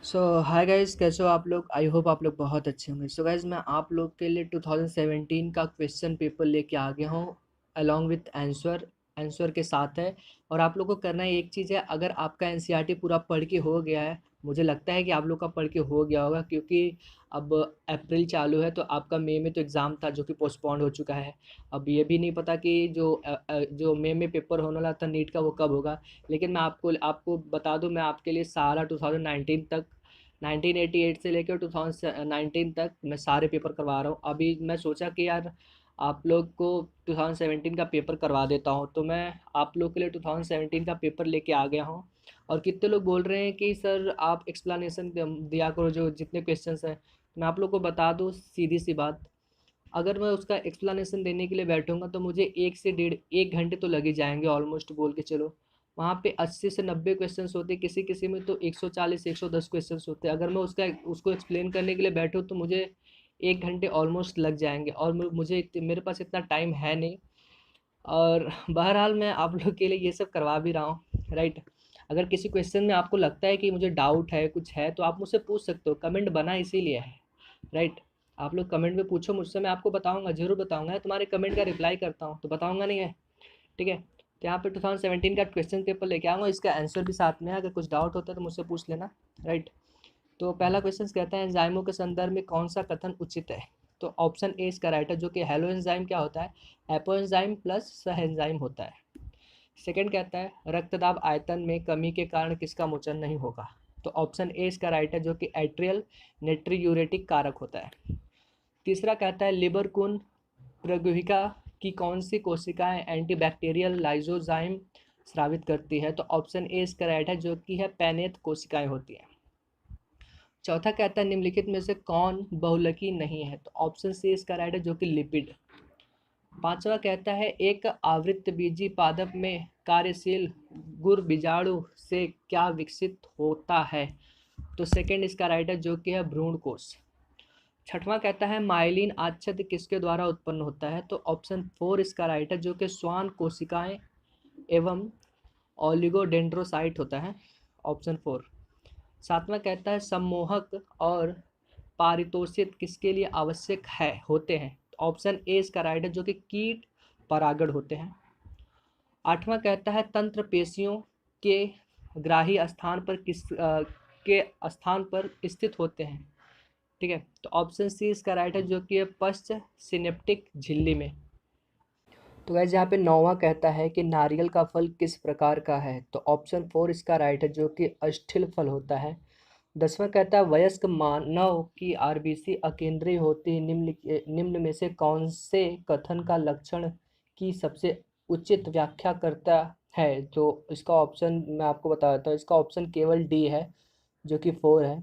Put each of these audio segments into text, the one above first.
सो hi guys, कैसे हो आप लोग। आई होप आप लोग बहुत अच्छे होंगे। सो गाइस, मैं आप लोग के लिए 2017 का क्वेश्चन पेपर लेके आ गया हूँ अलॉन्ग विथ आंसर। आंसर के साथ है। और आप लोग को करना है एक चीज़ है, अगर आपका एनसीईआरटी पूरा पढ़ के हो गया है, मुझे लगता है कि आप लोग का पढ़ के हो गया होगा, क्योंकि अब अप्रैल चालू है तो आपका मई में तो एग्ज़ाम था जो कि पोस्टपोन्ड हो चुका है। अब ये भी नहीं पता कि जो मई में पेपर होने वाला था नीट का वो कब होगा। लेकिन मैं आपको आपको बता दूं, मैं आपके लिए सारा 2019 तक, 1988 से लेकर 2019 तक मैं सारे पेपर करवा रहा हूँ। अभी मैं सोचा कि यार आप लोग को 2017 का पेपर करवा देता हूँ, तो मैं आप लोग के लिए 2017 का पेपर लेके आ गया हूँ। और कितने लोग बोल रहे हैं कि सर आप एक्सप्लेनेशन दिया करो जो जितने क्वेश्चंस हैं। मैं आप लोग को बता दूँ सीधी सी बात, अगर मैं उसका एक्सप्लेनेशन देने के लिए बैठूंगा तो मुझे 1 से 1.5 घंटे तो लग ही जाएंगे ऑलमोस्ट, बोल के चलो। वहाँ पे 80 से 90 क्वेश्चंस होते हैं, किसी किसी में तो 140 110 क्वेश्चंस होते हैं। अगर मैं उसको एक्सप्लेन करने के लिए बैठूँ तो मुझे 1 घंटे ऑलमोस्ट लग जाएंगे, और मेरे पास इतना टाइम है नहीं। और बहरहाल मैं आप लोग के लिए ये सब करवा भी रहा हूँ, राइट। अगर किसी क्वेश्चन में आपको लगता है कि मुझे डाउट है, कुछ है, तो आप मुझसे पूछ सकते हो। कमेंट बना इसीलिए है, राइट। आप लोग कमेंट में पूछो मुझसे, मैं आपको बताऊंगा, जरूर बताऊंगा। तुम्हारे कमेंट का रिप्लाई करता हूँ तो बताऊंगा नहीं है, ठीक है। तो यहाँ पे 2017 का क्वेश्चन पेपर लेके आऊँगा, इसका आंसर भी साथ में है। अगर कुछ डाउट होता है तो मुझसे पूछ लेना, राइट। तो पहला क्वेश्चन कहता है एंजाइमों के संदर्भ में कौन सा कथन उचित है। तो ऑप्शन ए इसका राइट है, जो कि हेलो एंजाइम क्या होता है, एपो एंजाइम प्लस सह एंजाइम होता है। सेकंड कहता है रक्तदाब आयतन में कमी के कारण किसका मोचन नहीं होगा। तो ऑप्शन ए इसका राइट है, जो कि एट्रियल नेट्रीयूरेटिक कारक होता है। तीसरा कहता है लिबरकुन प्रगुहिका की कौन सी कोशिकाएं एंटीबैक्टीरियल लाइजोजाइम स्रावित करती है। तो ऑप्शन ए इसका राइट है, जो कि है पैनेत कोशिकाएं होती हैं। चौथा कहता है निम्नलिखित में से कौन बहुलकी नहीं है। तो ऑप्शन सी इसका राइट है, जो कि लिपिड। पांचवा कहता है एक आवृतबीजी पादप में कार्यशील गुर बीजाणु से क्या विकसित होता है। तो सेकंड इसका राइट है, जो कि है भ्रूण कोश। छठवां कहता है माइलिन आच्छादित किसके द्वारा उत्पन्न होता है। तो ऑप्शन फोर इसका राइट है, जो कि श्वान कोशिकाएं एवं ओलिगोडेंड्रोसाइट होता है, ऑप्शन फोर। सातवां कहता है सम्मोहक और पारितोषित किसके लिए आवश्यक है होते हैं। तो ऑप्शन ए इसका राइट है, जो कि कीट परागण होते हैं। आठवां कहता है तंत्र पेशियों के ग्राही स्थान पर के स्थान पर स्थित होते हैं, ठीक है। तो ऑप्शन सी इसका राइट है, जो कि है पश्च सिनेप्टिक झिल्ली में। तो गैस यहाँ पे नौवां कहता है कि नारियल का फल किस प्रकार का है। तो ऑप्शन फोर इसका राइट है, जो कि अस्थिल फल होता है। 10वां कहता है वयस्क मानव की आरबीसी अकेंद्रीय होती है, निम्न में से कौन से कथन का लक्षण की सबसे उचित व्याख्या करता है। तो इसका ऑप्शन मैं आपको बता देता हूँ, इसका ऑप्शन केवल डी है, जो कि फोर है।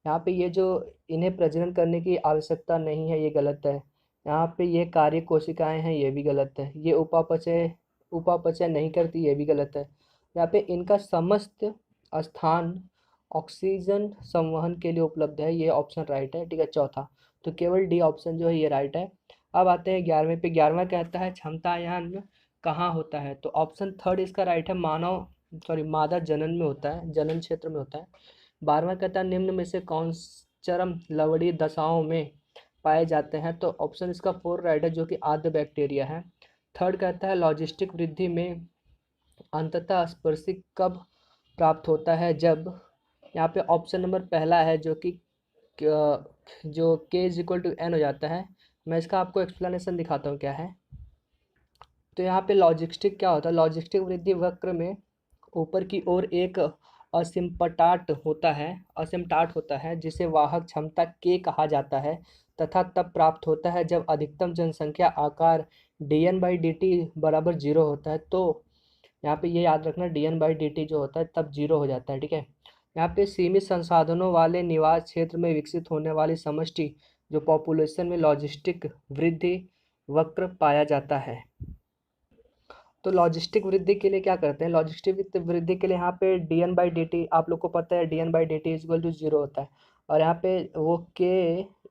यहाँ पे ये जो इन्हें प्रजनन करने की आवश्यकता नहीं है, ये गलत है। यहाँ पे ये कार्य कोशिकाएं हैं, ये भी गलत है। ये उपापचय उपापचय नहीं करती, ये भी गलत है। यहाँ पे इनका समस्त स्थान ऑक्सीजन संवहन के लिए उपलब्ध है, ये ऑप्शन राइट है, ठीक है। चौथा तो केवल डी ऑप्शन जो है ये राइट है। अब आते हैं 11वें पे। 11वां कहता है क्षमतायान कहाँ होता है। तो ऑप्शन थर्ड इसका राइट है, मादा जनन में होता है, जनन क्षेत्र में होता है। 12वां कहता है निम्न में से कौन चरम लवणीय दशाओं में पाए जाते हैं। तो ऑप्शन इसका फोर राइट है, जो कि आद्य बैक्टीरिया है। थर्ड कहता है लॉजिस्टिक वृद्धि में अंततः स्पर्शिक कब प्राप्त होता है, जब। यहाँ पे ऑप्शन नंबर पहला है, जो कि जो के इज इक्वल टू एन हो जाता है। मैं इसका आपको एक्सप्लेनेशन दिखाता हूँ क्या है। तो यहाँ पे लॉजिस्टिक क्या होता है, लॉजिस्टिक वृद्धि वक्र में ऊपर की ओर एक असिम्पटाट होता है जिसे वाहक क्षमता के कहा जाता है, तथा तब प्राप्त होता है जब अधिकतम जनसंख्या आकार dn/dt बराबर जीरो होता है। तो यहाँ पे ये याद रखना dn/dt जो होता है तब जीरो हो जाता है, ठीक है। यहाँ पे सीमित संसाधनों वाले निवास क्षेत्र में विकसित होने वाली समष्टि जो पॉपुलेशन में लॉजिस्टिक वृद्धि वक्र पाया जाता है। तो लॉजिस्टिक वृद्धि के लिए क्या करते हैं, लॉजिस्टिक वृद्धि के लिए यहाँ पे dn/dt आप लोग को पता है dn/dt is equal to zero होता है। और यहाँ पे वो k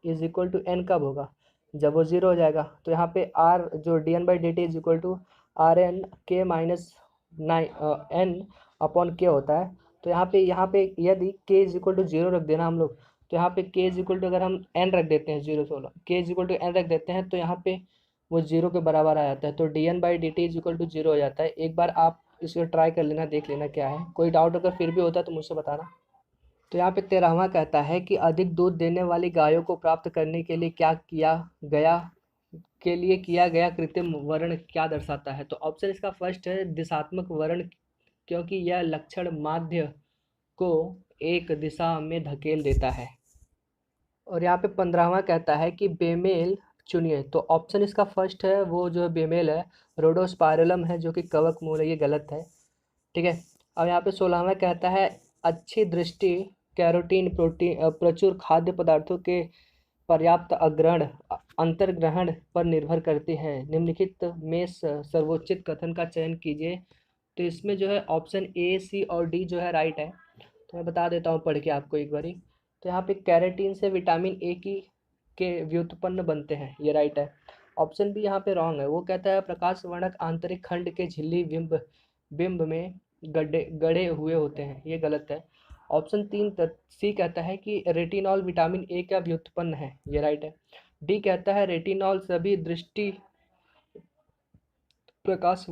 is equal to n कब होगा, जब वो जीरो हो जाएगा। तो यहाँ पे r जो dn/dt is equal to r n K minus nine n upon K होता है। तो यहाँ पे यदि k इज इक्वल टू 0 रख देना हम लोग, तो यहाँ पे k इज इक्वल टू अगर हम n रख देते हैं 0 16 k is equal to n रख देते हैं तो यहाँ पे वो 0 के बराबर आ जाता है। तो dn/dt इज इक्वल टू 0 हो जाता है। एक बार आप इसको ट्राई कर लेना, देख लेना क्या है। कोई डाउट अगर फिर भी होता है तो मुझसे बताना। तो यहाँ पे 13वां कहता है कि अधिक दूध देने वाली गायों को प्राप्त करने के लिए किया गया कृत्रिम वर्ण क्या दर्शाता है। तो ऑप्शन इसका फर्स्ट है दिशात्मक वर्ण, क्योंकि यह लक्षण माध्य को एक दिशा में धकेल देता है। और यहाँ पे 15वां कहता है कि बेमेल चुनिए। तो ऑप्शन इसका फर्स्ट है, वो जो बेमेल है रोडोस्पाइरलम है, जो कि कवक मूल है, ये गलत है। ठीक है। अब यहाँ पे 16वां कहता है अच्छी दृष्टि कैरोटीन प्रोटीन प्रचुर खाद्य पदार्थों के पर्याप्त अंतर्ग्रहण पर निर्भर करती है। निम्नलिखित में सर्वोचित कथन का चयन कीजिए। तो इसमें जो है ऑप्शन ए, सी और डी जो है राइट है। तो मैं बता देता हूँ पढ़ के आपको एक बारी। तो यहाँ पे कैरेटीन से विटामिन ए की के व्युत्पन्न बनते हैं, ये राइट है। ऑप्शन बी यहाँ पे रॉन्ग है। वो कहता है प्रकाश वर्णक आंतरिक खंड के झिल्ली बिंब में गड़े हुए होते हैं, ये गलत है। ऑप्शन 3 सी कहता है कि रेटिनॉल विटामिन ए का व्युत्पन्न है, ये राइट है। डी कहता है रेटिनॉल सभी दृष्टि प्रकाश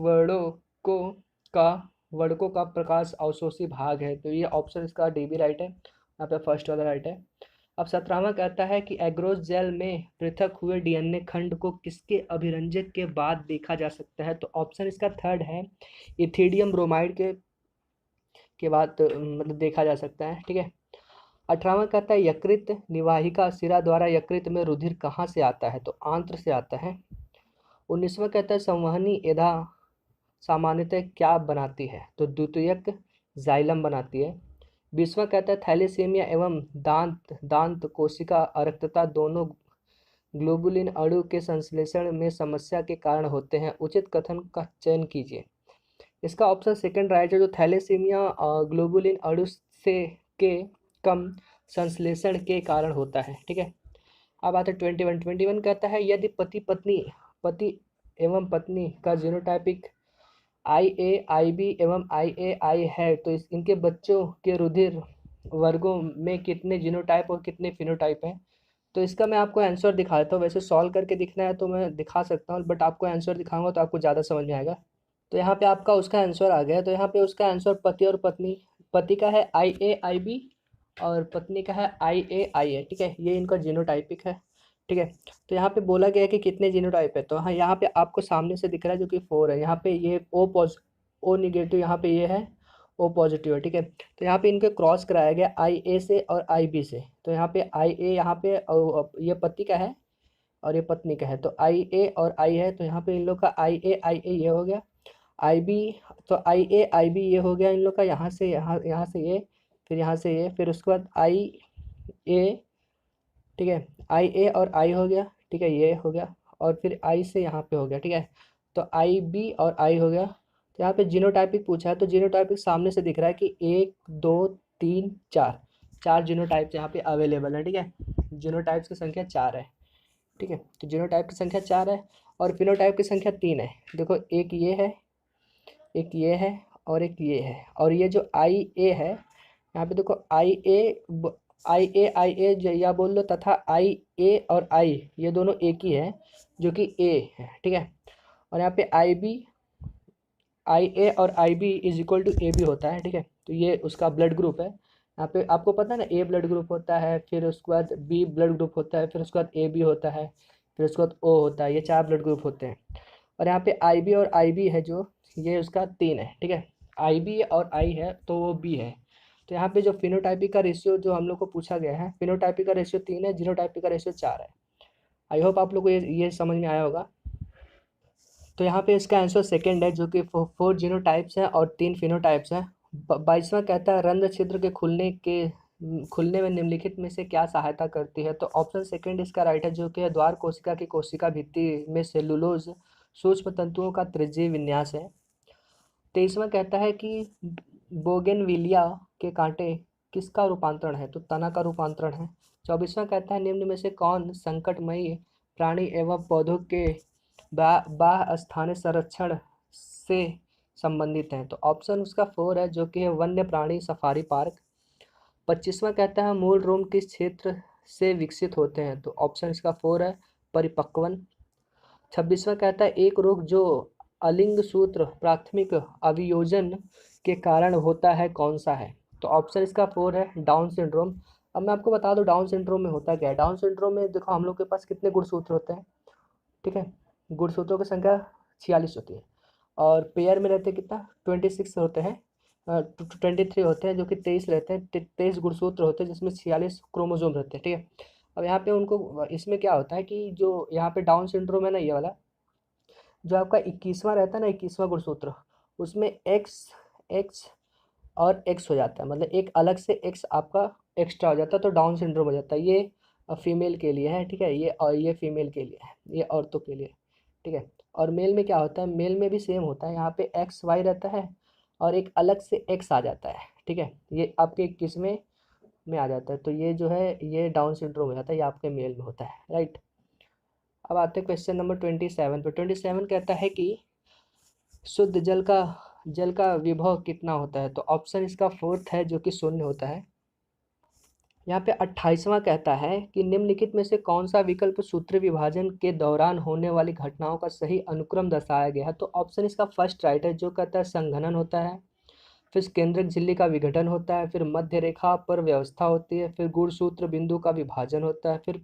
वर्णकों का प्रकाश अवशोषी भाग है। तो ये ऑप्शन इसका डी भी राइट है, यहाँ पे फर्स्ट वाला राइट है। अब 17वां कहता है कि एग्रोस जेल में पृथक हुए डीएनए खंड को किसके अभिरंजक के बाद देखा जा सकता है। तो ऑप्शन इसका थर्ड है इथिडियम ब्रोमाइड के बाद मतलब देखा जा सकता है। ठीक है। 18वां कहता है यकृत निवाहिका शिरा द्वारा यकृत में रुधिर कहाँ से आता है। तो आंत्र से आता है। 19वां कहता है संवहनी एधा सामान्यतः क्या बनाती है। तो द्वितीयक जाइलम बनाती है। 20वां कहता है थैलेसीमिया एवं दांत कोशिका अरक्तता दोनों ग्लोबुलिन अणु के संश्लेषण में समस्या के कारण होते हैं। उचित कथन का चयन कीजिए। इसका ऑप्शन सेकंड राइट है। जो थैलेसीमिया ग्लोबुलिन अणु से के कम संश्लेषण के कारण होता है। ठीक है। अब आता है 21 कहता है यदि पति एवं पत्नी का जीनोटाइपिक IA IB एवं IAI है तो इनके बच्चों के रुधिर वर्गों में कितने जीनोटाइप और कितने फिनोटाइप हैं। तो इसका मैं आपको आंसर दिखा देता हूँ। वैसे सॉल्व करके दिखना है तो मैं दिखा सकता हूँ, बट आपको आंसर दिखाऊंगा तो आपको ज़्यादा समझ में आएगा। तो यहाँ पे आपका उसका आंसर आ गया। तो यहाँ पे उसका आंसर पति और पत्नी, पति का है IAIB और पत्नी का है IAI है। ठीक है। ये इनका जीनोटाइपिक है। ठीक है। तो यहाँ पे बोला गया है कि कितने जीनोटाइप है। तो हाँ, यहाँ पे आपको सामने से दिख रहा है जो कि 4 है। यहाँ पे ये O निगेटिव, यहाँ पे ये है O पॉजिटिव है। ठीक है। तो यहाँ पे इनके क्रॉस कराया गया IA से और IB से। तो यहाँ पे IA यहाँ पे ये पति का है और ये पत्नी का है। तो IA और I है, तो यहाँ पे इन लोग का IA ये हो गया। IB, तो IAIB ये हो गया इन लोग का, यहाँ से यहाँ से ये, फिर यहाँ से ये, फिर उसके बाद IA। ठीक है। IA और I हो गया। ठीक है, ये हो गया। और फिर I से यहाँ पे हो गया। ठीक है। तो IB और I हो गया। तो यहाँ पे जीनोटाइपिक पूछा है, तो जीनोटाइपिक सामने से दिख रहा है कि 1 2 3 4 जीनोटाइप्स यहाँ पे अवेलेबल है। ठीक है। जीनोटाइप्स की संख्या 4 है। ठीक है। तो जीनोटाइप की संख्या 4 है और फिनोटाइप की संख्या 3 है। देखो, एक ये है, एक ये है और एक ये है। और ये जो IA है, यहाँ पे देखो IA या बोल लो तथा IA और I ये दोनों एक ही है, जो कि A है। ठीक है। और यहाँ पे IA और IB is equal to AB होता है। ठीक है। तो ये उसका ब्लड ग्रुप है। यहाँ पे आपको पता है ना, A ब्लड ग्रुप होता है, फिर उसके बाद B ब्लड ग्रुप होता है, फिर उसके बाद AB होता है, फिर उसके बाद O होता है। ये 4 ब्लड ग्रुप होते हैं। और यहाँ पे IB और IB है, जो ये उसका 3 है। ठीक है। IB और I है तो वो B है। तो यहाँ पे जो फिनोटाइपिक का रेशियो जो हम लोग को पूछा गया है, फिनोटाइपिक का रेशियो 3 है, जीनोटाइपिक का रेशियो 4 है। आई होप आप लोग को ये समझ में आया होगा। तो यहाँ पे इसका आंसर सेकंड है, जो कि 4 जीनोटाइप्स हैं और 3 फिनोटाइप्स हैं। 22वां कहता है रंध्र छिद्र के खुलने में निम्नलिखित में से क्या सहायता करती है। तो ऑप्शन सेकंड इसका राइट है, जो कि द्वार कोशिका की कोशिका भित्ति में सेलुलोज सूक्ष्म तंतुओं का त्रिज्यीय विन्यास है। 23वां कहता है कि बोगेनविलिया के कांटे किसका रूपांतरण है। तो तना का रूपांतरण है। 24वां कहता है निम्न में से कौन संकटमयी प्राणी एवं पौधों के बाह्य स्थानीय संरक्षण से संबंधित हैं? तो ऑप्शन उसका 4 है जो कि है वन्य प्राणी सफारी पार्क। 25वां कहता है मूल रोम किस क्षेत्र से विकसित होते हैं? तो ऑप्शन इसका 4 है परिपक्वन। 26वां कहता है एक रोग जो अलिंग सूत्र प्राथमिक अभियोजन के कारण होता है कौन सा है? तो ऑप्शन इसका 4 है डाउन सिंड्रोम। अब मैं आपको बता दूं डाउन सिंड्रोम में होता क्या है। डाउन सिंड्रोम में देखो हम लोग के पास कितने गुणसूत्र होते हैं, ठीक है, गुणसूत्रों की संख्या 46 होती है और पेयर में रहते कितना 26 होते हैं, 23 होते हैं, जो कि 23 रहते हैं, 23 गुणसूत्र होते हैं जिसमें 46 क्रोमोसोम रहते हैं, ठीक है। अब यहाँ पे उनको इसमें क्या होता है कि जो यहाँ पे डाउन सिंड्रोम है ना, ये वाला जो आपका 21वां रहता है ना, 21वां गुणसूत्र, उसमें एक्स एक्स और एक्स हो जाता है, मतलब एक अलग से एक्स आपका एक्स्ट्रा हो जाता है, तो डाउन सिंड्रोम हो जाता है। ये फीमेल के लिए है, ठीक है, ये और ये फीमेल के लिए है, ये औरतों के लिए, ठीक है। और मेल में क्या होता है, मेल में भी सेम होता है, यहाँ पे एक्स वाई रहता है और एक अलग से एक्स आ जाता है, ठीक है, ये आपके 21वें में आ जाता है, तो ये जो है ये डाउन सिंड्रोम हो जाता है, ये आपके मेल में होता है, राइट। अब आते हैं क्वेश्चन नंबर 27 पे। 27 कहता है कि शुद्ध जल का विभव कितना होता है? तो ऑप्शन इसका 4 है जो कि 0 होता है। यहाँ पे 28वां कहता है कि निम्नलिखित में से कौन सा विकल्प सूत्र विभाजन के दौरान होने वाली घटनाओं का सही अनुक्रम दर्शाया गया है? तो ऑप्शन इसका फर्स्ट राइट है जो कहता है संघनन होता है, फिर केंद्रक झिल्ली का विघटन होता है, फिर मध्य रेखा पर व्यवस्था होती है, फिर गुणसूत्र बिंदु का विभाजन होता है, फिर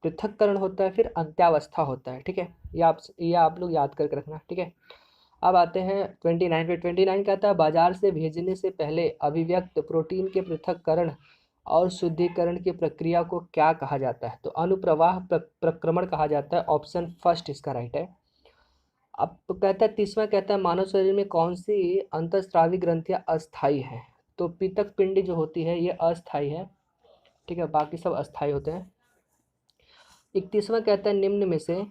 पृथक्करण होता है, फिर अंत्यावस्था होता है, ठीक है। ये आप लोग याद करके रखना, ठीक है। अब आते हैं 29 पे। 29 कहता है बाजार से भेजने से पहले अभिव्यक्त प्रोटीन के पृथक्करण और शुद्धिकरण की प्रक्रिया को क्या कहा जाता है? तो अनुप्रवाह प्रक्रमण कहा जाता है, ऑप्शन फर्स्ट इसका राइट है। अब कहता है 30वां कहता है मानव शरीर में कौन सी अंतःस्रावी ग्रंथियां अस्थायी है? तो पीतक पिंडी जो होती है ये अस्थायी है, ठीक है, बाकी सब अस्थायी होते हैं। 31वां कहता है निम्न में से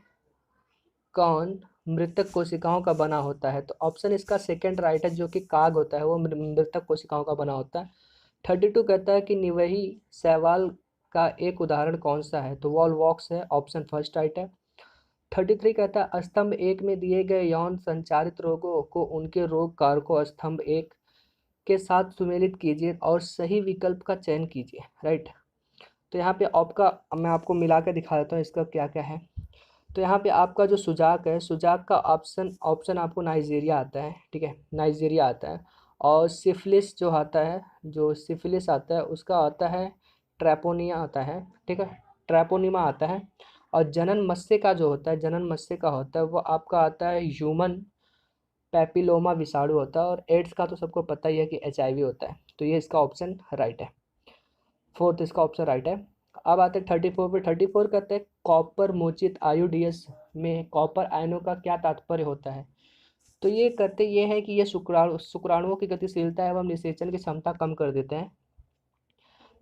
कौन मृतक कोशिकाओं का बना होता है? तो ऑप्शन इसका सेकंड राइट है जो कि काग होता है, वो मृतक कोशिकाओं का बना होता है। 32 कहता है कि निवही शैवाल का एक उदाहरण कौन सा है? तो वॉलवॉक्स है, ऑप्शन फर्स्ट राइट है। 33 कहता है स्तंभ एक में दिए गए यौन संचारित रोगों को उनके रोग कारकों स्तंभ एक के साथ सुमेलित कीजिए और सही विकल्प का चयन कीजिए, राइट। तो यहाँ पे आपका मैं आपको मिला के दिखा देता हूँ इसका क्या क्या है। तो यहाँ पे आपका जो सुजाक है, सुजाक का ऑप्शन ऑप्शन आपको नाइजीरिया आता है, ठीक है, नाइजीरिया आता है। और सिफिलिस जो आता है, जो सिफिलिस आता है उसका आता है ट्रैपोनिया आता है, ठीक है, ट्रैपोनिमा आता है। और जनन मत्स्य का जो होता है, जनन मत्स्य का होता है वो आपका आता है ह्यूमन पैपिलोमा विषाणु होता है। और एड्स का तो सबको पता ही है कि HIV होता है, तो ये इसका ऑप्शन राइट है, फोर्थ इसका ऑप्शन राइट है। अब आते हैं 34 पे। 34 कहते हैं कॉपर मोचित आयोडीएस में कॉपर आयनों का क्या तात्पर्य होता है? तो ये कहते ये है कि ये शुक्राणुओं की गतिशीलता एवं निषेचन की क्षमता कम कर देते हैं।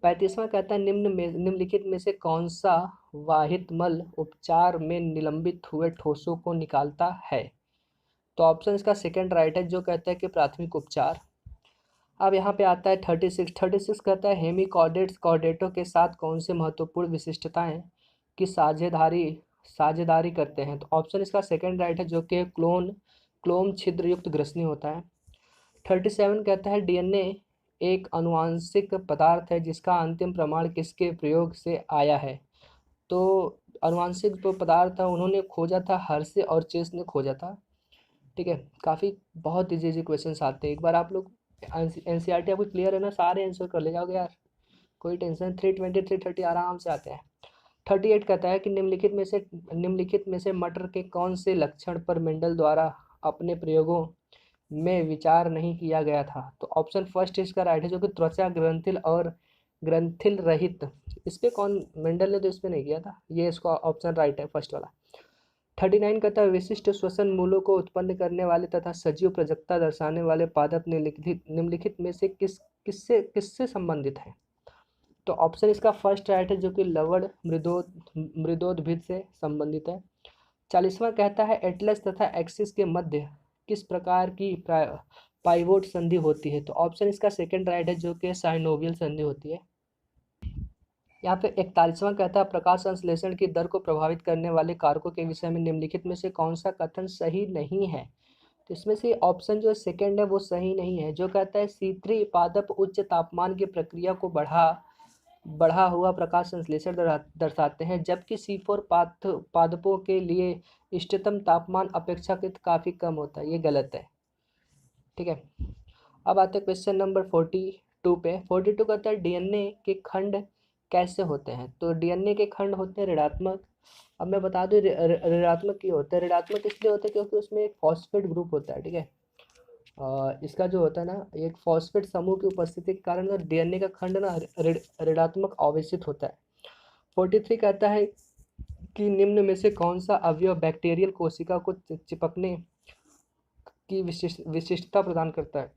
35वां कहता है निम्नलिखित में से कौन सा वाहित मल उपचार में निलंबित हुए ठोसों को निकालता है? तो ऑप्शन इसका सेकंड राइट है जो कहता है कि प्राथमिक उपचार। अब यहाँ पे आता है 36 कहता है हेमिकॉर्डेट्स कॉर्डेटों के साथ कौन से महत्वपूर्ण विशिष्टताएं की साझेदारी करते हैं? तो ऑप्शन इसका सेकंड राइट है जो कि क्लोम छिद्र युक्त ग्रसनी होता है। 37 कहता है DNA एक आनुवांशिक पदार्थ है जिसका अंतिम प्रमाण किसके प्रयोग से आया है? तो आनुवांशिक जो पदार्थ था उन्होंने खोजा था, हर्षे और चेस ने खोजा था, ठीक है। काफ़ी बहुत इजी इजी क्वेश्चन आते हैं, एक बार आप लोग NCERT आपको क्लियर है ना, सारे आंसर कर ले जाओगे यार, कोई टेंशन। 320 330 आराम से आते हैं। 38 कहता है कि निम्नलिखित में से मटर के कौन से लक्षण पर मेंडल द्वारा अपने प्रयोगों में विचार नहीं किया गया था? तो ऑप्शन फर्स्ट इसका राइट है जो कि त्वचा ग्रंथिल और ग्रंथिल रहित। इस पे कौन मेंडल ने तो इस पे नहीं किया था, ये इसका ऑप्शन राइट है फर्स्ट वाला। 39 कहता है विशिष्ट श्वसन मूलों को उत्पन्न करने वाले तथा सजीव प्रजक्ता दर्शाने वाले पादप निम्नलिखित में से किससे किससे संबंधित है? तो ऑप्शन इसका फर्स्ट राइट है जो कि लवण मृदोद्भिद से संबंधित है। 40वां कहता है एटलस तथा एक्सिस के मध्य किस प्रकार की पाइवोट संधि होती है? तो ऑप्शन इसका सेकंड राइट है जो कि साइनोवियल संधि होती है। यहाँ पे 41वां कहता है प्रकाश संश्लेषण की दर को प्रभावित करने वाले कारकों के विषय में निम्नलिखित में से कौन सा कथन सही नहीं है? तो इसमें से ऑप्शन जो सेकंड है वो सही नहीं है, जो कहता है C3 पादप उच्च तापमान की प्रक्रिया को बढ़ा हुआ प्रकाश संश्लेषण दर्शाते हैं, जबकि C4 पादपों के लिए इष्टतम तापमान अपेक्षाकृत काफ़ी कम होता है। ये गलत है, ठीक है। अब आते हैं क्वेश्चन नंबर 42 पे। 42 कहता है डीएनए के खंड कैसे होते हैं। तो डीएनए के खंड होते हैं ऋणात्मक। अब मैं बता दूं ऋणात्मक क्यों होते हैं। ऋणात्मक इसलिए होते हैं क्योंकि उसमें एक फॉस्फेट ग्रुप होता है, ठीक है। इसका जो होता है ना, एक फॉस्फेट समूह की उपस्थिति के कारण डीएनए का खंड ना ऋणात्मक आवेशित होता है। 43 कहता है कि निम्न में से कौन सा अवयव बैक्टीरियल कोशिका को चिपकने की विशिष्टता प्रदान करता है।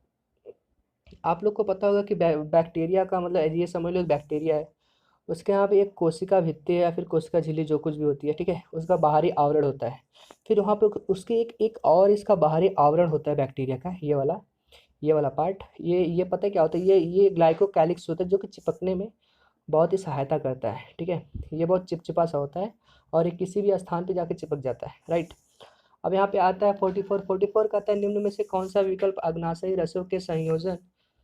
आप लोग को पता होगा कि बैक्टीरिया का मतलब ये समझ लो एक बैक्टीरिया है, उसके यहाँ पे एक कोशिका भित्ति है या फिर कोशिका झिल्ली जो कुछ भी होती है, ठीक है। उसका बाहरी आवरण होता है, फिर वहाँ पे उसके एक और इसका बाहरी आवरण होता है बैक्टीरिया का, ये वाला पार्ट। ये पता है क्या होता है, ये ग्लाइकोकैलिक्स होता है जो कि चिपकने में बहुत ही सहायता करता है, ठीक है। ये बहुत चिपचिपा सा होता है और ये किसी भी स्थान पे जाके चिपक जाता है, राइट। अब यहाँ पे आता है 44 कहता है निम्न में से कौन सा विकल्प अग्नाशयी रसों के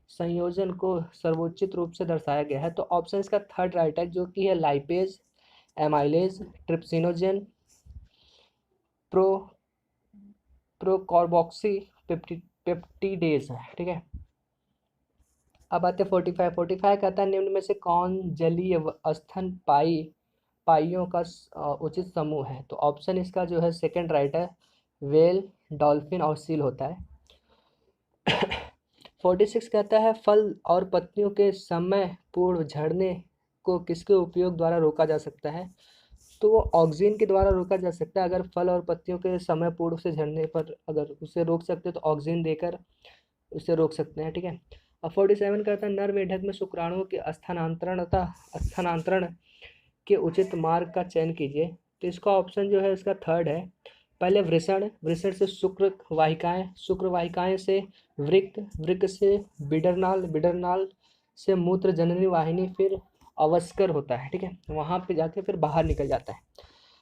संयोजन को सर्वोचित रूप से दर्शाया गया है। तो ऑप्शन इसका थर्ड राइट है, जो कि है lipase, amylase, trypsinogen, pro procarboxypeptidase है, ठीक है। अब आते 45 कहता है निम्न में से कौन जलीय स्तनपायी पाइयों का उचित समूह है। तो ऑप्शन इसका जो है सेकंड राइट है, वेल, डॉल्फिन और सील होता है। 46 कहता है फल और पत्तियों के समय पूर्ण झड़ने को किसके उपयोग द्वारा रोका जा सकता है। तो वो ऑक्सीजन के द्वारा रोका जा सकता है। अगर फल और पत्तियों के समय पूर्ण से झड़ने पर अगर उसे रोक सकते हैं तो ऑक्सीजन देकर उसे रोक सकते हैं, ठीक है। अब 47 कहता है नर मेढक में शुक्राणुओं के स्थानांतरण के उचित मार्ग का चयन कीजिए। तो इसका ऑप्शन जो है इसका थर्ड है। पहले वृषण से शुक्र वाहिकाएं से वृक्क से बिडरनाल से मूत्र जननी वाहिनी, फिर अवस्कर होता है, ठीक है। वहाँ पे जाके फिर बाहर निकल जाता है।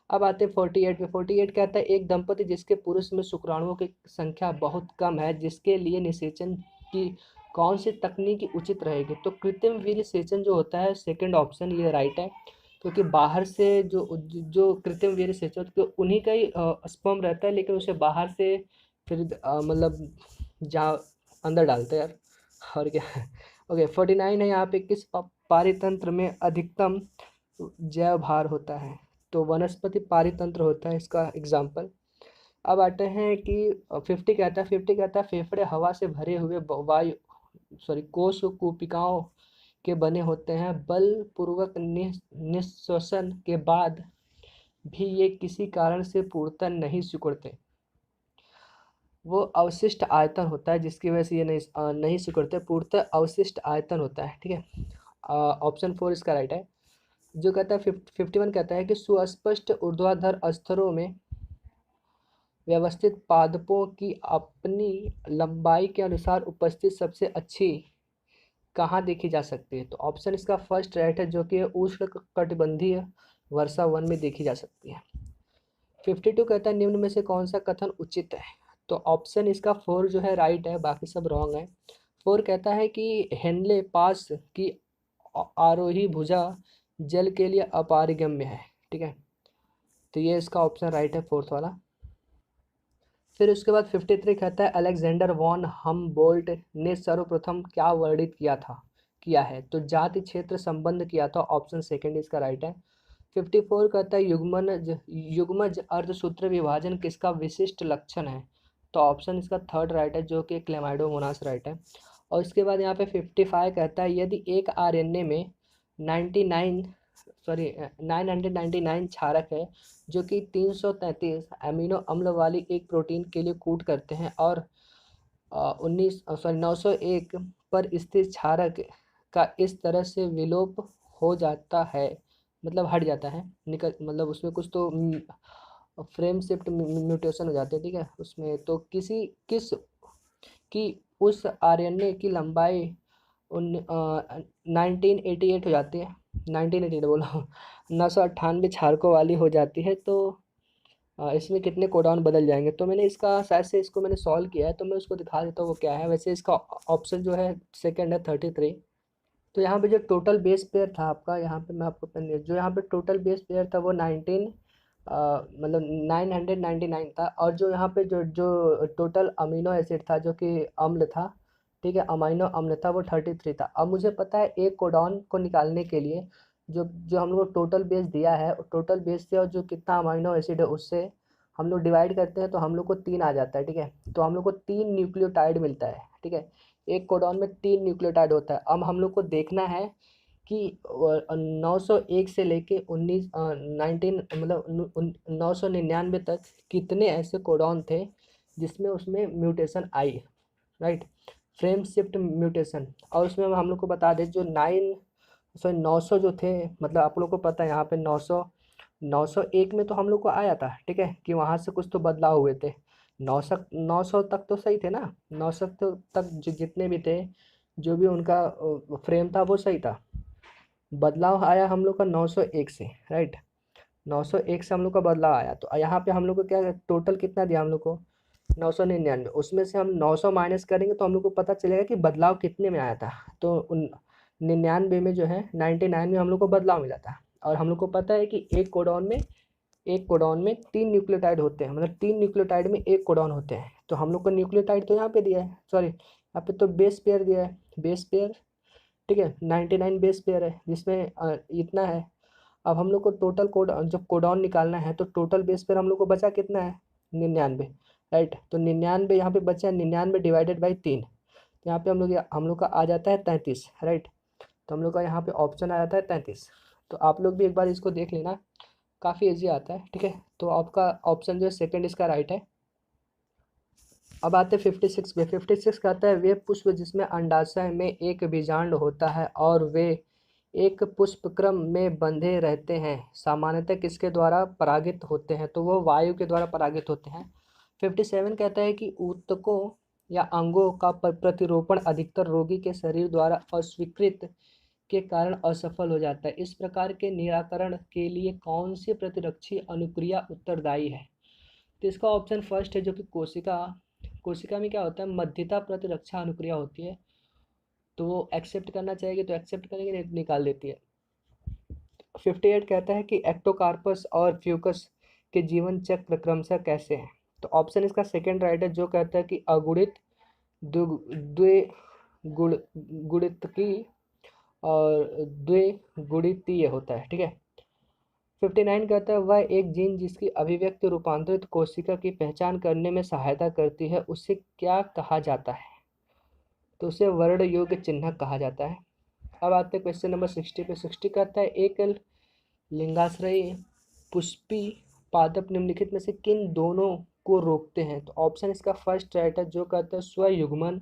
अब आते हैं 48 पे। 48 कहता है एक दंपति जिसके पुरुष में शुक्राणुओं की संख्या बहुत कम है, जिसके लिए निषेचन की कौन सी तकनीक उचित रहेगी। तो कृत्रिम वीर्य सेचन जो होता है सेकंड ऑप्शन ये राइट है, क्योंकि बाहर से जो कृत्रिम वीर्य सेचन तो उन्हीं का ही स्पर्म रहता है, लेकिन उसे बाहर से फिर मतलब जहाँ अंदर डालते हैं यार, और क्या। ओके 49 है यहाँ पे, किस पारितंत्र में अधिकतम जैव भार होता है। तो वनस्पति पारितंत्र होता है इसका एग्जाम्पल। अब आते हैं कि 50 कहता है फेफड़े हवा से भरे हुए कोश कूपिकाओं के बने होते हैं, बलपूर्वक निःश्वसन के बाद भी ये किसी कारण से पूर्णतः नहीं सिकुड़ते। वो अवशिष्ट आयतन होता है जिसकी वजह से ये नहीं सिकुड़ते, पूर्णतः अवशिष्ट आयतन होता है, ठीक है। ऑप्शन 4 इसका राइट है। जो कहता है 51 कहता है कि सुस्पष्ट ऊर्ध्वाधर स्तरों में व्यवस्थित पादपों की अपनी लंबाई के अनुसार उपस्थित सबसे अच्छी कहाँ देखी जा सकती है। तो ऑप्शन इसका फर्स्ट राइट है, जो कि उष्ण कटिबंधीय वर्षा वन में देखी जा सकती है। 52 कहता है निम्न में से कौन सा कथन उचित है। तो ऑप्शन इसका 4 जो है राइट है, बाकी सब रॉन्ग है। 4 कहता है कि हेनले पास की आरोही भुजा जल के लिए अपारगम्य है, ठीक है। तो ये इसका ऑप्शन राइट है, फोर्थ वाला। फिर उसके बाद 53 कहता है अलेक्जेंडर वॉन हमबोल्ट ने सर्वप्रथम क्या वर्णित किया है। तो जाति क्षेत्र संबंध किया था, ऑप्शन सेकंड इसका राइट है। 54 कहता है युग्मज अर्धसूत्र विभाजन किसका विशिष्ट लक्षण है। तो ऑप्शन इसका थर्ड राइट है, जो कि क्लेमाइडोमोनास राइट है। और इसके बाद यहाँ पे 55 कहता है यदि एक आरएनए में 999 क्षारक है जो कि 333 अमीनो अम्ल वाली एक प्रोटीन के लिए कूट करते हैं, और 901 पर स्थित क्षारक का इस तरह से विलोप हो जाता है, मतलब हट जाता है, निकल मतलब उसमें कुछ तो फ्रेम शिफ्ट म्यूटेशन हो जाते हैं, ठीक है उसमें। तो किस की उस आरएनए की लंबाई 1988 हो जाती है, 1988 बोला 998 क्षारकों वाली हो जाती है। तो इसमें कितने कोडान बदल जाएंगे। तो मैंने इसका शायद से इसको मैंने सॉल्व किया है, तो मैं उसको दिखा देता हूँ वो क्या है। वैसे इसका ऑप्शन जो है सेकंड है 33। तो यहाँ पे जो टोटल बेस पेयर था आपका, यहाँ पे मैं आपको पेन जो यहाँ पे टोटल बेस पेयर था वो 19 मतलब 999 था। और जो यहाँ पे जो जो टोटल अमीनो एसिड था जो कि अम्ल था, ठीक है, अमीनो अम्ल था, वो 33 था। अब मुझे पता है एक कोडॉन को निकालने के लिए जो जो हम लोग को टोटल बेस दिया है, टोटल बेस से और जो कितना अमीनो एसिड है उससे हम लोग डिवाइड करते हैं तो हम लोग को 3 आ जाता है, ठीक है। तो हम लोग को 3 न्यूक्लियोटाइड मिलता है, ठीक है। एक कोडॉन में 3 न्यूक्लियोटाइड होता है। अब हम लोग को देखना है कि 901 से लेके 19 मतलब 999 तक कितने ऐसे कोडॉन थे जिसमें उसमें म्यूटेशन आई, राइट, फ्रेम शिफ्ट म्यूटेशन। और उसमें हम लोग को बता दें जो 900 जो थे, मतलब आप लोग को पता है यहाँ पे 901 में तो हम लोग को आया था, ठीक है, कि वहाँ से कुछ तो बदलाव हुए थे। 900 तक तो सही थे ना, 900 तक जो जितने भी थे, जो भी उनका फ्रेम था वो सही था। बदलाव आया हम लोग का 901 से, राइट, 901 से हम लोग का बदलाव आया। तो यहाँ पे हम लोग को क्या टोटल कितना दिया हम लोग को 999, उसमें से हम 900 माइनस करेंगे तो हम लोग को पता चलेगा कि बदलाव कितने में आया था। तो 99 में जो है 99 में हम लोग को बदलाव मिला था। और हम लोग को पता है कि एक कोडॉन में 3 न्यूक्लियोटाइड होते हैं, मतलब 3 न्यूक्लियोटाइड में एक कोडॉन होते हैं। तो हम लोग को न्यूक्लियोटाइड तो यहाँ पे दिया है, सॉरी यहाँ पे तो बेस पेयर दिया है, बेस पेयर, ठीक है, 99 बेस पेयर है जिसमें इतना है। अब हम लोग को टोटल कोड जब कोडॉन निकालना है तो टोटल बेस पेयर हम लोग को बचा कितना है 99, राइट। तो 99 यहाँ पे बचा 99 डिवाइडेड बाई 3, तो यहाँ पे हम लोग का आ जाता है 33, राइट। तो हम लोग का यहाँ पे ऑप्शन आ जाता है 33। तो आप लोग भी एक बार इसको देख लेना, काफ़ी ईजी आता है, ठीक है। तो आपका ऑप्शन जो है सेकंड इसका राइट है। अब आते हैं 56 पे। 56 कहता है वे पुष्प जिसमें अंडाशय में एक बीजांड होता है और वे एक पुष्पक्रम में बंधे रहते हैं, सामान्यतः किसके द्वारा परागित होते हैं, तो वो वायु के द्वारा परागित होते हैं। 57 कहता है कि ऊतकों या अंगों का प्रतिरोपण अधिकतर रोगी के शरीर द्वारा अस्वीकृत के कारण असफल हो जाता है। इस प्रकार के निराकरण के लिए कौन सी प्रतिरक्षी अनुक्रिया उत्तरदायी है। तो इसका ऑप्शन फर्स्ट है जो कि कोशिका कोशिका में क्या होता है मध्यता प्रतिरक्षा अनुक्रिया होती है, तो वो एक्सेप्ट करना चाहेगी तो एक्सेप्ट करेंगे, नहीं निकाल देती है। 58 कहता है कि एक्टोकार्पस और फ्यूकस के जीवन चक्र क्रमशः कैसे हैं। तो ऑप्शन इसका सेकंड राइट है जो कहता है कि अगुणित, द्वे गुण गुणितकी और द्वे गुणितीय होता है, ठीक है। 59 कहता है वह एक जीन जिसकी अभिव्यक्ति रूपांतरित कोशिका की पहचान करने में सहायता करती है उसे क्या कहा जाता है, तो उसे वर्ण योग्य चिन्ह कहा जाता है। अब आते हैं क्वेश्चन नंबर 60 पे। 60 कहता है एक लिंगाश्रयी पुष्पी पादप निम्नलिखित में से किन दोनों को रोकते हैं। तो ऑप्शन इसका फर्स्ट राइट है जो कहता है स्वयुग्मन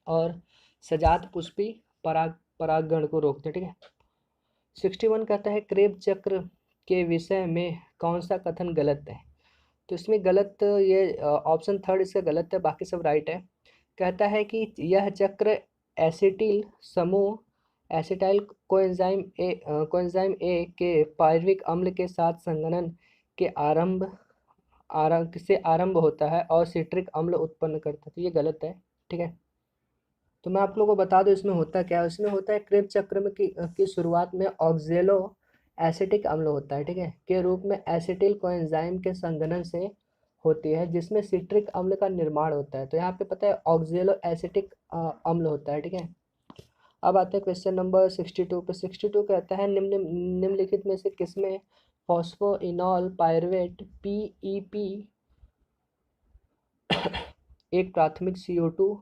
और सजात पुष्पी परागण को रोकते हैं, ठीक है। 61 कहता है क्रेब चक्र के विषय में कौन सा कथन गलत है। तो इसमें गलत ये ऑप्शन थर्ड इसका गलत है, बाकी सब राइट है। कहता है कि यह चक्र एसिटिल समूह एसिटाइल कोएंजाइम ए के पायरुविक अम्ल के साथ संघनन के आरंभ से आरंभ होता है और सिट्रिक अम्ल उत्पन्न करता है। तो ये गलत है, ठीक है। तो मैं आप लोगों को बता दूं इसमें होता क्या है। इसमें होता है क्रेब चक्र में की शुरुआत में ऑक्जेलो एसिटिक अम्ल होता है, ठीक है, के रूप में एसिटिल कोएंजाइम के संघनन से होती है जिसमें सिट्रिक अम्ल का निर्माण होता है। तो यहाँ पे पता है ऑक्जेलो एसिटिक अम्ल होता है, ठीक है। अब आते हैं क्वेश्चन नंबर 62 पे। 62 कहता है निम्नलिखित में से किसमें फॉस्फोइनॉल पायरुवेट पीईपी एक प्राथमिक CO2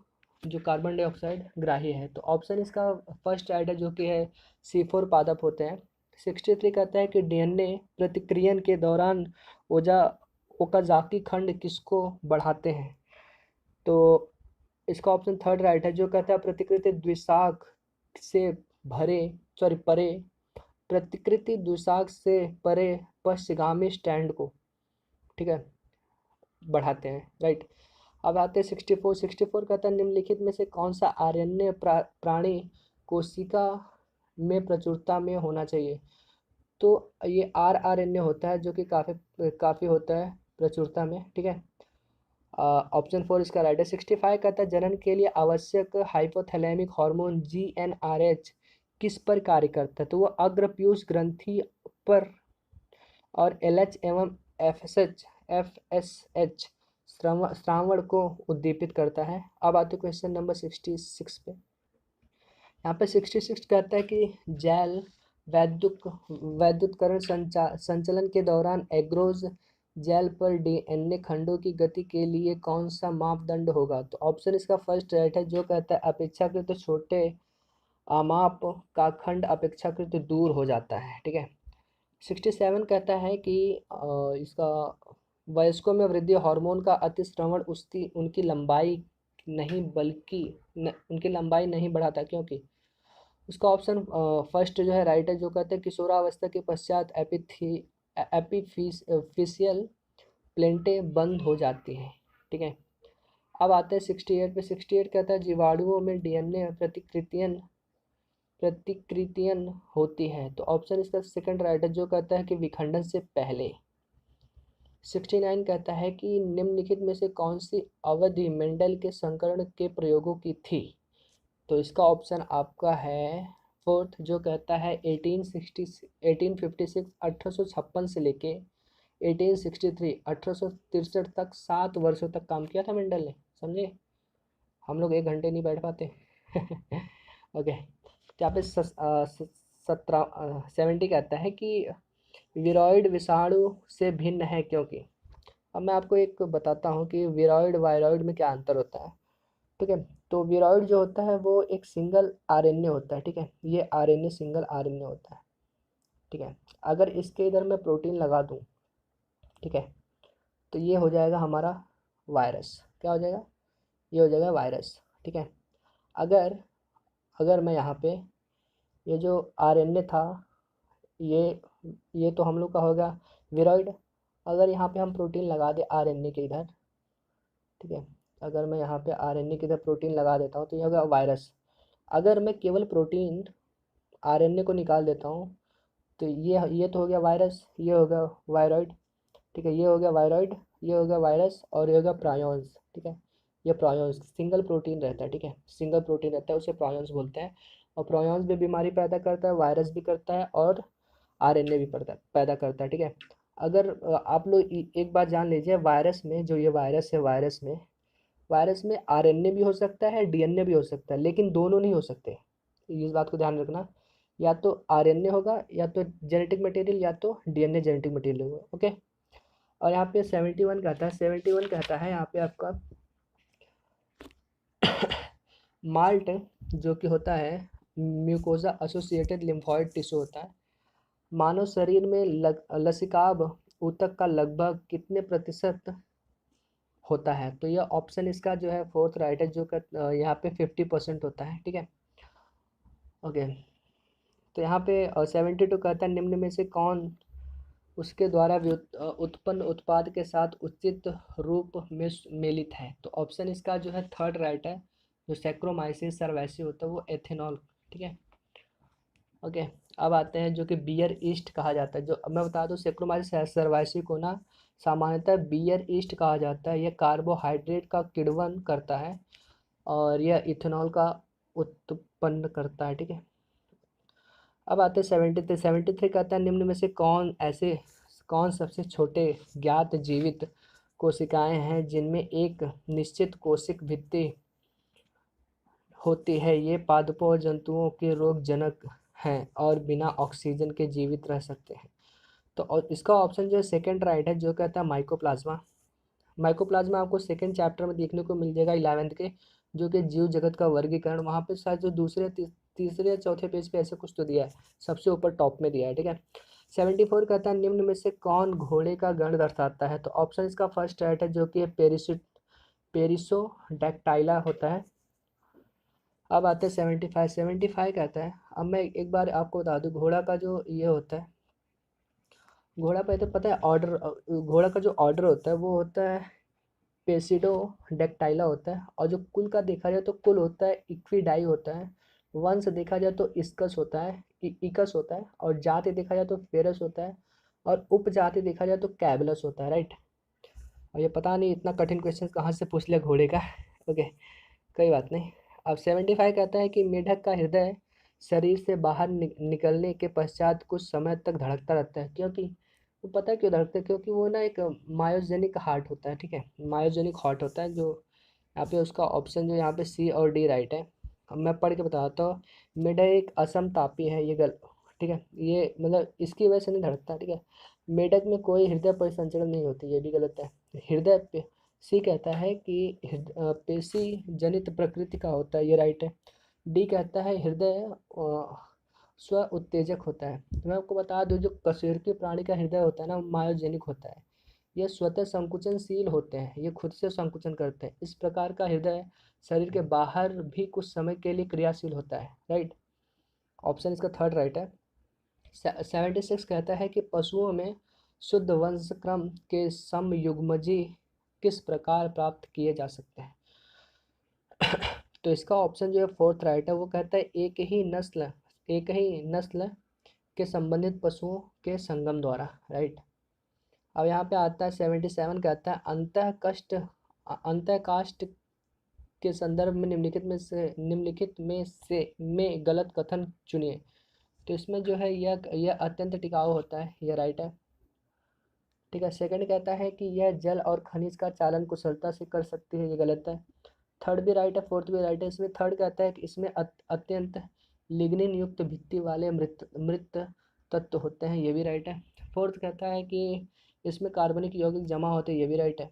जो कार्बन डाइऑक्साइड ग्राही है। तो ऑप्शन इसका फर्स्ट राइट है जो कि है C4 पादप होते हैं। 63 कहता है कि DNA प्रतिक्रियन के दौरान ओजा ओकाजाकी खंड किसको बढ़ाते हैं। तो इसका ऑप्शन थर्ड राइट है जो कहता है प्रतिकृति द्विसाख से भरे सॉरी परे प्रतिकृति द्विसाख से परे पश्चगामी स्टैंड को, ठीक है, बढ़ाते हैं, राइट। अब आते हैं 64। 64 कहता है निम्नलिखित में से कौन सा आरएनए प्राणी कोशिका में प्रचुरता में होना चाहिए। तो ये आरआरएनए होता है जो कि काफ़ी होता है प्रचुरता में, ठीक है। ऑप्शन 4 इसका राइट है। 65 कहता है जनन के लिए आवश्यक हाइपोथैलेमिक हार्मोन जीएनआरएच किस पर कार्य करता है? तो वो अग्रपीयूष ग्रंथि पर और एलएच एवं एफएसएच श्रावण को उद्दीपित करता है। अब आते क्वेश्चन नंबर 66 पे। यहाँ पे 66 कहता है कि जैल वैद्युतकरण संचलन के दौरान एग्रोज जैल पर डीएनए खंडों की गति के लिए कौन सा मापदंड होगा? तो ऑप्शन इसका फर्स्ट राइट है जो कहता है अपेक्षाकृत छोटे आमाप का खंड अपेक्षाकृत दूर हो जाता है, ठीक है। 67 कहता है कि इसका वयस्कों में वृद्धि हार्मोन का अतिस्रवण उसकी उनकी लंबाई नहीं बढ़ाता, क्योंकि उसका ऑप्शन फर्स्ट जो है राइट है जो कहते हैं किशोरावस्था के पश्चात एपिफिशियल प्लेंटे बंद हो जाती हैं, ठीक है। अब आते हैं 68 पे। 68 कहता है जीवाणुओं में डीएनए प्रतिकृतियां होती है। तो ऑप्शन इसका सेकंड राइट है जो कहता है कि विखंडन से पहले। 69 कहता है कि निम्नलिखित में से कौन सी अवधि मेंडल के संकरण के प्रयोगों की थी? तो इसका ऑप्शन आपका है फोर्थ जो कहता है 1856 से लेके 1863 तक 7 वर्षों तक काम किया था मेंडल ने, समझे। हम लोग 1 घंटे नहीं बैठ पाते। ओके, तो यहाँ पे 70 कहता है कि विरॉइड विषाणु से भिन्न है क्योंकि। अब मैं आपको एक बताता हूँ कि विरॉइड वायरॉइड में क्या अंतर होता है, ठीक है। तो विरॉइड जो होता है वो एक सिंगल आरएनए होता है, ठीक है। ये आरएनए सिंगल आरएनए होता है, ठीक है। अगर इसके इधर मैं प्रोटीन लगा दूँ, ठीक है, तो ये हो जाएगा हमारा वायरस। क्या हो जाएगा? ये हो जाएगा वायरस, ठीक है। अगर अगर मैं यहाँ पे ये जो आरएनए था ये ये तो हम लोग का होगा विरॉइड। अगर यहाँ पे हम प्रोटीन लगा दे आरएनए के इधर, ठीक है, अगर मैं यहाँ पे आरएनए की तरह प्रोटीन लगा देता हूँ तो ये होगा वायरस। अगर मैं केवल प्रोटीन आरएनए को निकाल देता हूँ तो ये तो हो गया वायरस, ये होगा वायरॉइड, ठीक है। ये हो गया वायरॉइड, ये हो गया वायरस और ये होगा प्रायोन्स, ठीक है। ये प्रायोन्स सिंगल प्रोटीन रहता है, ठीक है, सिंगल प्रोटीन रहता है उसे प्रायोन्स बोलते हैं। और प्रायोन्स भी बीमारी पैदा करता है, वायरस भी करता है और आरएनए भी पैदा करता है, ठीक है। अगर आप लोग एक बात जान लीजिए, वायरस में जो ये वायरस है, वायरस में आरएनए भी हो सकता है, डीएनए भी हो सकता है, लेकिन दोनों नहीं हो सकते। इस बात को ध्यान रखना, या तो आरएनए होगा या तो जेनेटिक मटेरियल या तो डीएनए जेनेटिक मटेरियल होगा, ओके। और यहाँ पे 71 कहता है, 71 कहता है यहाँ पे आपका माल्ट जो कि होता है म्यूकोजा एसोसिएटेड लिम्फोइड टिश्यू होता है। मानव शरीर में लसिकाभ ऊतक का लगभग कितने प्रतिशत होता है? तो यह ऑप्शन इसका जो है फोर्थ राइट है जो यहाँ पे 50% होता है, ठीक है, ओके। तो यहाँ पे 72 कहता है निम्न में से कौन उसके द्वारा उत्पन्न उत्पाद के साथ उचित रूप में मेलित है? तो ऑप्शन इसका जो है थर्ड राइट है, जो सैक्रोमाइसिस सर्वैसी होता है वो एथेनॉल, ठीक है, ओके। अब आते हैं जो कि बियर ईस्ट कहा जाता है। जो अब मैं बता दूं सैक्रोमाइसिस सर्वैसी को ना सामान्यतः बियर ईस्ट कहा जाता है। यह कार्बोहाइड्रेट का किण्वन करता है और यह इथेनॉल का उत्पन्न करता है, ठीक है। अब आते हैं 73 कहता है निम्न में से कौन सबसे छोटे ज्ञात जीवित कोशिकाएं हैं जिनमें एक निश्चित कोशिक भित्ति होती है? ये पादपों और जंतुओं के रोग जनक हैं और बिना ऑक्सीजन के जीवित रह सकते हैं। तो और इसका ऑप्शन जो है सेकंड राइट है जो कहता है माइकोप्लाज्मा। माइकोप्लाज्मा आपको सेकंड चैप्टर में देखने को मिल जाएगा 11th के, जो कि जीव जगत का वर्गीकरण। वहाँ पे शायद जो तीसरे या चौथे पेज पे ऐसा कुछ तो दिया है, सबसे ऊपर टॉप में दिया है, ठीक है। 74 कहता है निम्न में से कौन घोड़े का गण दर्शाता है? तो ऑप्शन इसका फर्स्ट राइट है जो कि पेरिसोडैक्टाइला होता है। अब आते हैं 75 कहता है, अब मैं एक बार आपको बता दूं घोड़ा का जो ये होता है, घोड़ा पे तो पता है ऑर्डर, घोड़ा का जो ऑर्डर होता है वो होता है पेसिडोडेक्टाइला होता है। और जो कुल का देखा जाए तो कुल होता है इक्विडाई होता है। वंश देखा जाए तो इसकस होता है, इकस होता है, और जाति देखा जाए तो फेरस होता है, और उपजाति देखा जाए तो कैबलस होता है, राइट। और ये पता नहीं इतना कठिन क्वेश्चन कहाँ से पूछ लिया घोड़े का। ओके, कोई बात नहीं। अब 75 कहता है कि मेढक का हृदय शरीर से बाहर निकलने के पश्चात कुछ समय तक धड़कता रहता है, क्योंकि वो पता है क्यों धड़कता है, क्योंकि वो ना एक मायोजेनिक हार्ट होता है, ठीक है, मायोजेनिक हार्ट होता है। जो यहाँ पे उसका ऑप्शन जो यहाँ पे सी और डी राइट है। अब मैं पढ़ के बताता हूँ। मेढक एक असमतापी है, ये ठीक है, ये मतलब इसकी वजह से नहीं धड़कता, ठीक है। मेढक में कोई हृदय परिसंचरण नहीं होती, ये भी गलत है। हृदय पे सी कहता है कि पेशी जनित प्रकृति का होता है, ये राइट है। डी कहता है हृदय स्व उत्तेजक होता है। तो मैं आपको बता दूं, जो कशेरुकी प्राणी का हृदय होता है ना, मायोजेनिक होता है। ये स्वतः संकुचनशील होते हैं, ये खुद से संकुचन करते हैं। इस प्रकार का हृदय शरीर के बाहर भी कुछ समय के लिए क्रियाशील होता है, राइट। ऑप्शन इसका थर्ड राइट है। 76 कहता है कि पशुओं में शुद्ध वंशक्रम के समयुग्मजी किस प्रकार प्राप्त किए जा सकते हैं। तो इसका ऑप्शन जो है फोर्थ राइट है। वो कहता है एक ही नस्ल के संबंधित पशुओं के संगम द्वारा, राइट। अब यहाँ पे आता है 77 कहता है अंतःकाष्ठ के संदर्भ में निम्नलिखित में गलत कथन चुनिए। तो इसमें जो है यह अत्यंत टिकाऊ होता है, यह राइट है, ठीक है। सेकंड कहता है कि यह जल और खनिज का चालन कुशलता से कर सकती है, ये गलत है। थर्ड भी राइट है, फोर्थ भी राइट है। इसमें थर्ड कहता है कि इसमें अत्यंत लिग्निन युक्त भित्ति वाले मृत मृत तत्व होते हैं, ये भी राइट है। फोर्थ कहता है कि इसमें कार्बनिक यौगिक जमा होते हैं, ये भी राइट है।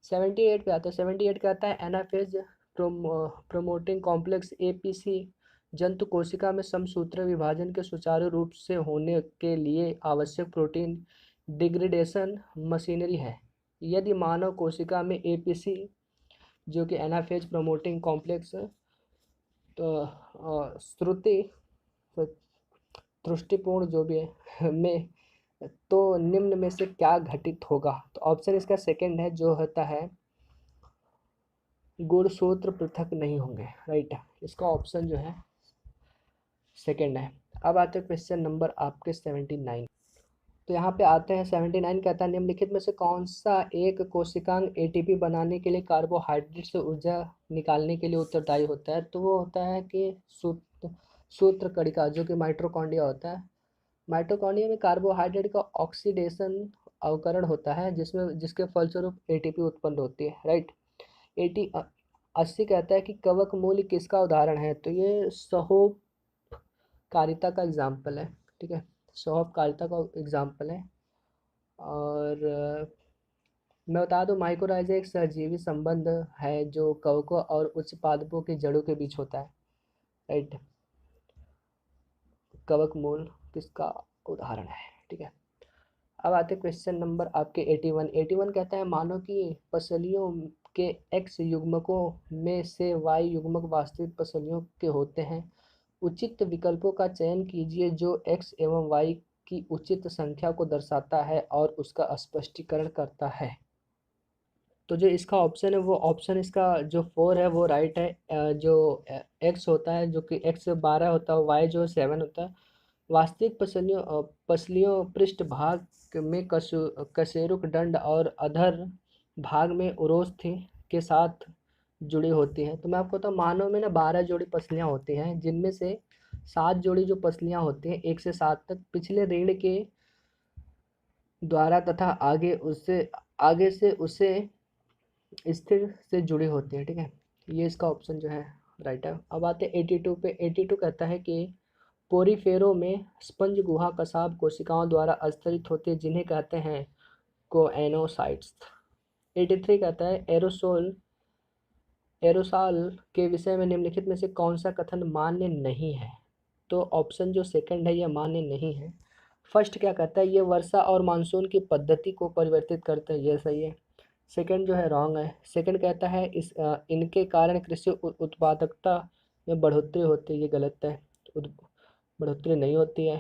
78 पे आता है। 78 कहता है एनाफेज प्रोमोटिंग कॉम्प्लेक्स एपीसी जंतु कोशिका में समसूत्र विभाजन के सुचारू रूप से होने के लिए आवश्यक प्रोटीन डिग्रेडेशन मशीनरी है। यदि मानव कोशिका में एपीसी जो कि एनाफेज प्रोमोटिंग कॉम्प्लेक्स तो श्रुति त्रुष्टिपूर्ण जो भी है में, तो निम्न में से क्या घटित होगा। तो ऑप्शन इसका सेकंड है, जो होता है गुणसूत्र पृथक नहीं होंगे, राइट। इसका ऑप्शन जो है सेकंड है। अब आते हैं क्वेश्चन नंबर आपके 79। तो यहाँ पे आते हैं 79 कहता है निम्नलिखित में से कौन सा एक कोशिकांग एटीपी बनाने के लिए कार्बोहाइड्रेट से ऊर्जा निकालने के लिए उत्तरदायी होता है। तो वो होता है कि सूत्र कणिका, जो कि माइटोकॉन्ड्रिया होता है। माइटोकॉन्ड्रिया में कार्बोहाइड्रेट का ऑक्सीडेशन अवकरण होता है, जिसके फलस्वरूप एटीपी उत्पन्न होती है, राइट। 80 कहता है कि कवक मूल किसका उदाहरण है। तो ये सहोपकारिता का एग्जाम्पल है, ठीक है, सहोपकारिता का एग्जाम्पल है। और मैं बता दूं माइकोराइजा एक सहजीवी संबंध है जो कवकों और उच्च पादपों की जड़ों के बीच होता है, राइट। कवक मूल किसका उदाहरण है, ठीक है। अब आते क्वेश्चन नंबर आपके 81। 81 कहता है मानव की पसलियों के एक्स युग्मकों में से वाई युग्मक वास्तविक पसलियों के होते हैं। उचित विकल्पों का चयन कीजिए जो एक्स एवं वाई की उचित संख्या को दर्शाता है और उसका स्पष्टीकरण करता है। तो जो इसका ऑप्शन है, वो ऑप्शन इसका जो 4 है वो राइट है। जो एक्स होता है जो कि एक्स 12 होता है, वाई जो 7 होता है। वास्तविक पसलियों पृष्ठभाग में कशेरुक दंड और अधर भाग में उरोस्थि के साथ जुड़ी होती हैं। तो मैं आपको बताऊँ मानव में ना 12 जोड़ी पसलियाँ होती हैं, जिनमें से 7 जोड़ी जो पसलियाँ होती हैं 1 से 7 तक पिछले रीढ़ के द्वारा तथा आगे से उसे स्थिर से जुड़ी होती है, ठीक है। ये इसका ऑप्शन जो है राइट है। अब आते हैं 82 पे। 82 कहता है कि पोरीफेरो में स्पंज गुहा कसाब कोशिकाओं द्वारा स्तरित होती है, जिन्हें कहते हैं कोएनोसाइट्स। 83 कहता है एरोसॉल के विषय में निम्नलिखित में से कौन सा कथन मान्य नहीं है। तो ऑप्शन जो सेकंड है यह मान्य नहीं है। फर्स्ट क्या कहता है, ये वर्षा और मानसून की पद्धति को परिवर्तित करते हैं, यह सही है। सेकंड जो है रॉन्ग है। सेकंड कहता है इनके कारण कृषि उत्पादकता में बढ़ोतरी होती है, ये गलत है, बढ़ोतरी नहीं होती है।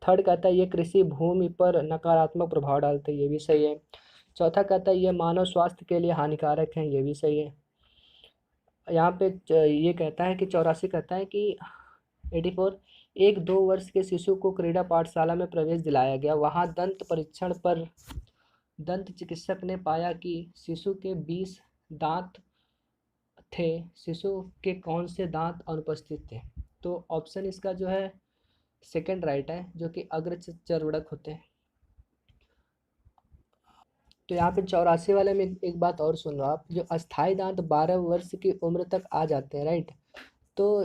थर्ड कहता है ये कृषि भूमि पर नकारात्मक प्रभाव डालते हैं, ये भी सही है। चौथा कहता है ये मानव स्वास्थ्य के लिए हानिकारक है, ये भी सही है। यहाँ पे ये कहता है कि 84 कहता है कि 84 एक 2 वर्ष के शिशु को क्रीड़ा पाठशाला में प्रवेश दिलाया गया। वहां दंत परीक्षण पर दंत चिकित्सक ने पाया कि शिशु के 20 दांत थे। शिशु के कौन से दांत अनुपस्थित थे? तो ऑप्शन इसका जो है सेकंड राइट है, जो कि अग्र चर्वणक होते हैं। तो यहाँ पे 84 वाले में एक बात और सुन लो आप, जो अस्थाई दांत 12 वर्ष की उम्र तक आ जाते हैं, राइट। तो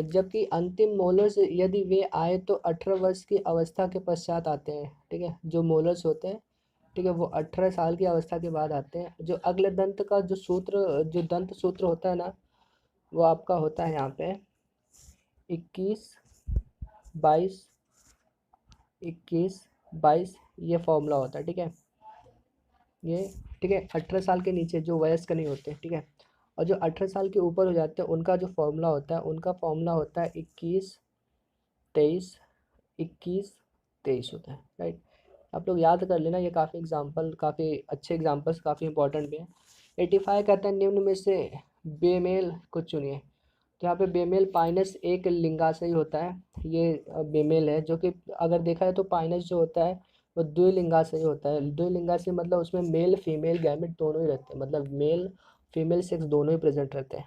जबकि अंतिम मोलर्स यदि वे आए तो 18 वर्ष की अवस्था के पश्चात आते हैं, ठीक है। जो मोलर्स होते हैं, ठीक है, वो 18 साल की अवस्था के बाद आते हैं। जो अगले दंत का जो दंत सूत्र होता है ना, वो आपका होता है यहाँ पे 21, 22, 21, 22, ये फॉर्मूला होता है, ठीक है। ये ठीक है, 18 साल के नीचे जो वयस्क नहीं होते, ठीक है, और जो 18 साल के ऊपर हो जाते हैं उनका जो फॉर्मूला होता है, उनका फॉर्मूला होता है 21, 23, 21, 23 होता है, राइट। आप लोग याद कर लेना, ये काफ़ी अच्छे एग्जाम्पल्स, काफ़ी इंपॉर्टेंट भी हैं। 85 कहता है निम्न में से बेमेल को चुनिए। तो यहाँ पे बेमेल पाइनस एक लिंगाशयी होता है, ये बेमेल है, जो कि अगर देखा जाए तो पाइनस जो होता है वो द्विलिंगाशयी होता है। द्विलिंगाशयी मतलब उसमें मेल फीमेल गैमेट दोनों ही रहते हैं, मतलब मेल फीमेल सेक्स दोनों ही प्रेजेंट रहते हैं।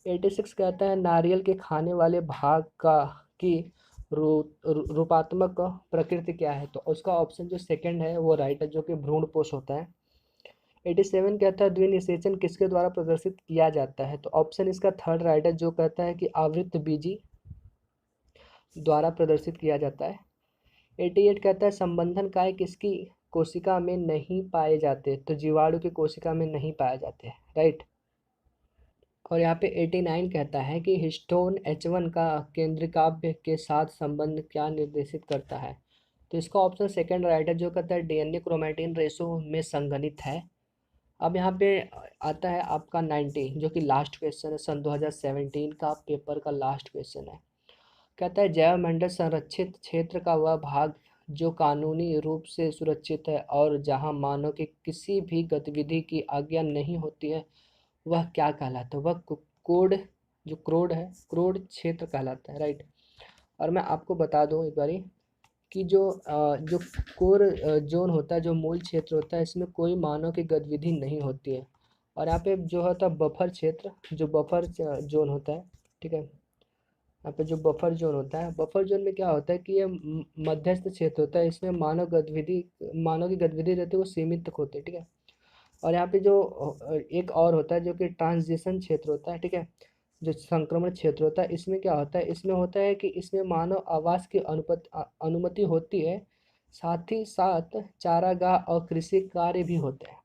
86 कहता है नारियल के खाने वाले भाग का की रूपात्मक प्रकृति क्या है? तो उसका ऑप्शन जो सेकंड है वो राइट है, जो कि भ्रूणपोष होता है। 87 कहता है द्विनिषेचन किसके द्वारा प्रदर्शित किया जाता है? तो ऑप्शन इसका थर्ड राइट है, जो कहता है कि आवृत्त बीजी द्वारा प्रदर्शित किया जाता है। 88 कहता है संबंधन काय किसकी कोशिका में नहीं पाए जाते? तो जीवाणु की कोशिका में नहीं पाए जाते, राइट। और यहाँ पे 89 कहता है कि हिस्टोन H1 का केंद्रकाव्य के साथ संबंध क्या निर्देशित करता है? तो इसका ऑप्शन सेकंड राइट है, जो कहता है डीएनए क्रोमैटिन रेशो में संगठित है। अब यहाँ पे आता है आपका 90, जो कि लास्ट क्वेश्चन है, सन 2017 का पेपर का लास्ट क्वेश्चन है। कहता है जैव मंडल संरक्षित क्षेत्र का वह भाग जो कानूनी रूप से सुरक्षित है और जहाँ मानव की किसी भी गतिविधि की आज्ञा नहीं होती है, वह क्या कहलाता है? वह कोड जो क्रोड है, क्रोड क्षेत्र कहलाता है, राइट। और मैं आपको बता दूं एक बारी कि जो कोर जोन होता है, जो मूल क्षेत्र होता है, इसमें कोई मानव की गतिविधि नहीं होती है। और यहाँ पे जो होता है बफर क्षेत्र, जो बफर जोन होता है, ठीक है, यहाँ पे जो बफर जोन होता है, बफर जोन में क्या होता है कि ये मध्यस्थ क्षेत्र होता है, इसमें मानव की गतिविधि रहती है वो सीमित तक होती है, ठीक है। और यहाँ पे जो एक और होता है जो कि ट्रांजिशन क्षेत्र होता है, ठीक है, जो संक्रमण क्षेत्र होता है, इसमें क्या होता है? इसमें होता है कि इसमें मानव आवास की अनुमति होती है, साथ ही साथ चारागाह और कृषि कार्य भी होते हैं।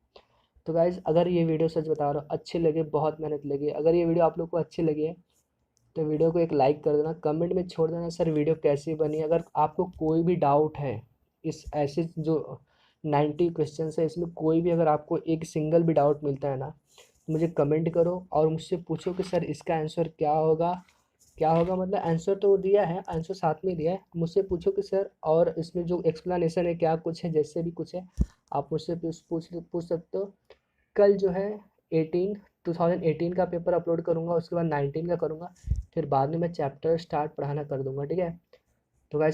तो गाइज अगर ये वीडियो, सच बता रहा हूँ, अच्छी लगे, बहुत मेहनत लगी, अगर ये वीडियो आप लोग को अच्छी लगी है तो वीडियो को एक लाइक कर देना, कमेंट में छोड़ देना सर वीडियो कैसी बनी। अगर आपको कोई भी डाउट है इस ऐसे जो 90 क्वेश्चन है, इसमें कोई भी अगर आपको एक सिंगल भी डाउट मिलता है ना, तो मुझे कमेंट करो और मुझसे पूछो कि सर इसका आंसर क्या होगा। क्या होगा मतलब आंसर तो दिया है, आंसर साथ में दिया है, मुझसे पूछो कि सर और इसमें जो एक्सप्लेनेशन है क्या कुछ है, जैसे भी कुछ है आप मुझसे पूछ सकते हो। कल जो है 2018 का पेपर अपलोड करूँगा, उसके बाद 19 का करूँगा, फिर बाद में मैं चैप्टर स्टार्ट पढ़ाना कर दूँगा, ठीक है।